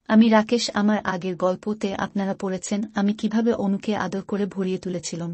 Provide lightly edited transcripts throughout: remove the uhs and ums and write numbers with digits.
আমি রাকেশ। আমার আগের গল্পতে আপনারা পড়েছেন আমি কিভাবে অনুকে আদর করে ভরিয়ে তুলেছিলাম।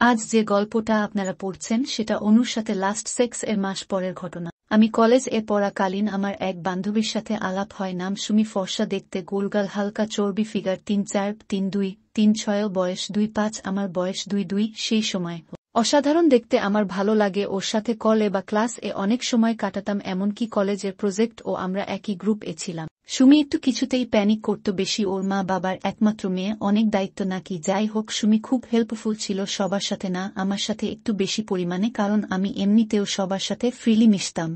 আজ যে গল্পটা আপনারা পড়ছেন সেটা অনুর সাথে লাস্ট সেক্স এর মাস পরের ঘটনা। আমি কলেজ এ পড়াকালীন আমার এক বান্ধবীর সাথে আলাপ হয়। নাম সুমি, ফর্সা দেখতে, গোলগাল, হালকা চর্বি, ফিগার 3'4", 3'2", 3'6", বয়স 2'5", আমার বয়স 2'2", সেই সময় অসাধারণ দেখতে। আমার ভালো লাগে ওর সাথে কলে বা ক্লাস এ অনেক সময় কাটাতাম, এমনকি কলেজের প্রজেক্ট ও আমরা একই গ্রুপ এ ছিলাম। সুমি একটু কিছুতেই প্যানিক করত বেশি, ওর মা বাবার একমাত্র মেয়ে, অনেক দায়িত্ব নাকি। যাই হোক, সুমি খুব হেল্পফুল ছিল সবার সাথে, না আমার সাথে একটু বেশি পরিমাণে, কারণ আমি এমনিতেও সবার সাথে ফ্রিলি মিশতাম।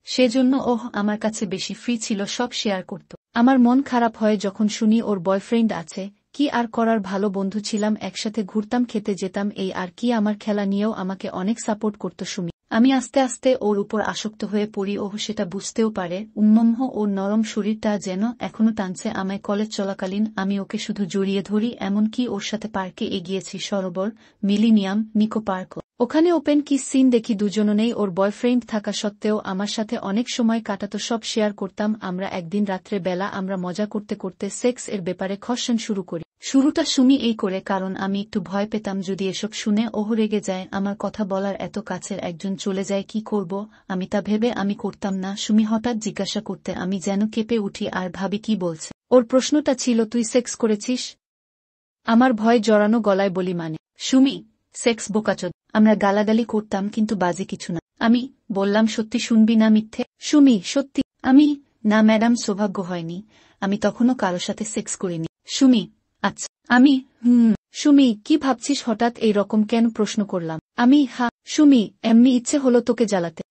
সেজন্য আমার কাছে বেশি ফ্রি ছিল, সব শেয়ার করত। আমার মন খারাপ হয় যখন শুনি ওর বয়ফ্রেন্ড আছে। কি আর করার, ভালো বন্ধু ছিলাম, একসাথে ঘুরতাম, খেতে যেতাম, এই আর কি। আমার খেলা নিয়েও আমাকে অনেক সাপোর্ট করত সুমি। আমি আস্তে আস্তে ওর উপর আসক্ত হয়ে পড়ি। সেটা বুঝতেও পারে। উন্মম্ম ওর নরম শরীরটা যেন এখনো টানছে আমায়। কলেজ চলাকালীন আমি ওকে শুধু জড়িয়ে ধরি, এমনকি ওর সাথে পার্কে এগিয়েছি, সরোবর, মিলিনিয়াম, নিকো পার্ক। ওখানে ওপেন কিস সিন দেখি। দুজনেই ওর বয়ফ্রেন্ড থাকা সত্ত্বেও আমার সাথে অনেক সময় কাটাতো, সব শেয়ার করতাম আমরা। একদিন রাত্রে বেলা আমরা মজা করতে করতে সেক্স এর ব্যাপারে খসন শুরু করি। শুরুটা সুমি এই করে, কারণ আমি একটু ভয় পেতাম যদি এসব শুনে রেগে যায়, আমার কথা বলার এত কাছের একজন চলে যায়, কি করব আমি, তা ভেবে আমি করতাম না। সুমি হঠাৎ জিজ্ঞাসা করতে আমি যেন কেঁপে উঠি আর ভাবি কি বলছে। ওর প্রশ্নটা ছিল, তুই সেক্স করেছিস? আমার ভয় জড়ানো গলায় বলি, মানে সুমি, সেক্স বোকাচোদ। আমরা গালাগালি করতাম কিন্তু বাজে কিছু না। আমি বললাম, সত্যি শুনবি না মিথ্যে? সুমি, সত্যি। আমি, না ম্যাডাম, সৌভাগ্য হয়নি, আমি তখনও কারো সাথে সেক্স করিনি। সুমি, আচ্ছা। আমি, সুমি, কি ভাবছিস হঠাৎ এই রকম কেন প্রশ্ন করলাম? আমি, সুমি, এমনি ইচ্ছে হলো তোকে জ্বালাতে।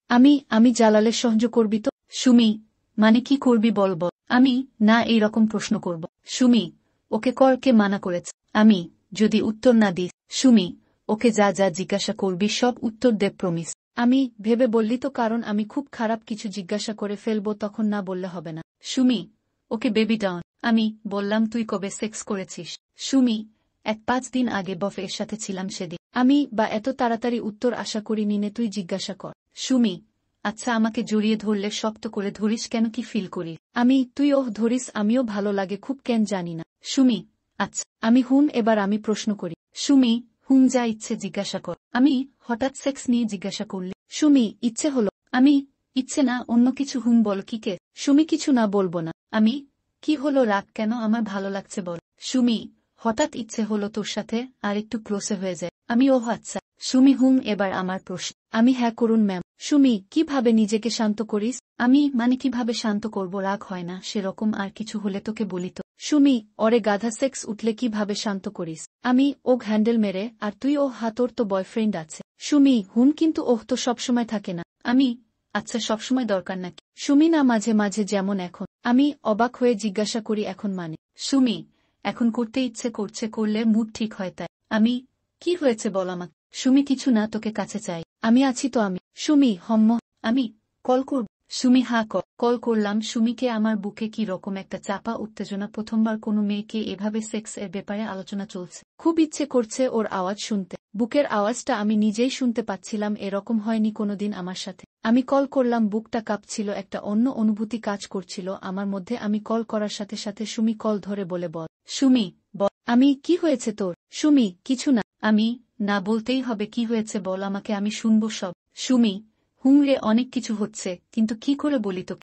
আমি জ্বালালে সহ্য করবি তো? সুমি, মানে কি করবি বল বল। আমি, না এই রকম প্রশ্ন করব। সুমি, ওকে কর, কে মানা করেছে? আমি, যদি উত্তর না দিস। সুমি, ওকে যা যা জিজ্ঞাসা করবি সব উত্তর দে, প্রমিস। আমি, ভেবে বললি তো, কারণ আমি খুব খারাপ কিছু জিজ্ঞাসা করে ফেলবো, তখন না বললে হবে না। Sumi, okay baby down. আমি বললাম, তুই কবে সেক্স করেছিস? সুমি, 5 দিন আগে বফ এর সাথে ছিলাম সেদিন। আমি, বা এত তাড়াতাড়ি উত্তর আশা করিনি নে, তুই জিজ্ঞাসা কর। সুমি, আচ্ছা, আমাকে জড়িয়ে ধরলে শক্ত করে ধরিস কেন, কি ফিল করিস? আমি, তুই ধরিস, আমিও ভালো লাগে খুব, কেন জানি না। সুমি, আচ্ছা। আমি, এবার আমি প্রশ্ন করি। সুমি, যা ইচ্ছে জিজ্ঞাসা কর। আমি, হঠাৎ সেক্স নিয়ে জিজ্ঞাসা করলি? সুমি, ইচ্ছে হলো। আমি, ইচ্ছে না অন্য কিছু। বল কি কে? সুমি, কিছু না, বলবো না। আমি, কি হলো, রাগ কেন, আমার ভালো লাগছে, বল। সুমি, হঠাৎ ইচ্ছে হলো তোর সাথে আর একটু ক্লোসে হয়ে যায়। আমি, আচ্ছা। সুমি, এবার আমার প্রশ্ন। আমি, হ্যাঁ করুন ম্যাম। সুমি, কিভাবে নিজেকে শান্ত করিস? আমি, মানে কিভাবে শান্ত করব, রাগ হয় না সেরকম, আর কিছু হলে তোকে বলি তো। সুমি, অরে গাধা, সেক্স উঠলে কিভাবে শান্ত করিস? আমি, হ্যান্ডেল মেরে। আর তুই? তোর তো বয়ফ্রেন্ড আছে। সুমি, কিন্তু তো সবসময় থাকে না। আমি, আচ্ছা, সবসময় দরকার নাকি? সুমি, না, মাঝে মাঝে, যেমন এখন। আমি, অবাক হয়ে জিজ্ঞাসা করি, এখন মানে? সুমি, এখন করতে ইচ্ছে করছে, করলে মুড ঠিক হয় তাই। আমি, কি হয়েছে বল আমাকে। সুমি, কিছু না, তোকে কাছে চাই। আমি আছি তো। আমি, সুমি, আমি, কল করব? সুমি, কল করলাম। সুমিকে। আমার বুকে কি রকম একটা চাপা উত্তেজনা, প্রথমবার কোনো মেয়েকে এভাবে সেক্স এর ব্যাপারে আলোচনা চলছে। খুব ইচ্ছে করছে ওর আওয়াজ শুনতে। বুকের আওয়াজটা আমি নিজেই শুনতে পাচ্ছিলাম, এরকম হয়নি কোনোদিন আমার সাথে। আমি কল করলাম, বুকটা কাঁপছিল, একটা অন্য অনুভূতি কাজ করছিল আমার মধ্যে। আমি কল করার সাথে সাথে সুমি কল ধরে বলে, বল সুমি, বল। আমি, কি হয়েছে তোর? সুমি, কিছু না। আমি, না বলতেই হবে, কি হয়েছে বল আমাকে, আমি শুনবো সব। সুমি, রে, অনেক কিছু হচ্ছে, কিন্তু কি করে বলি তোকে?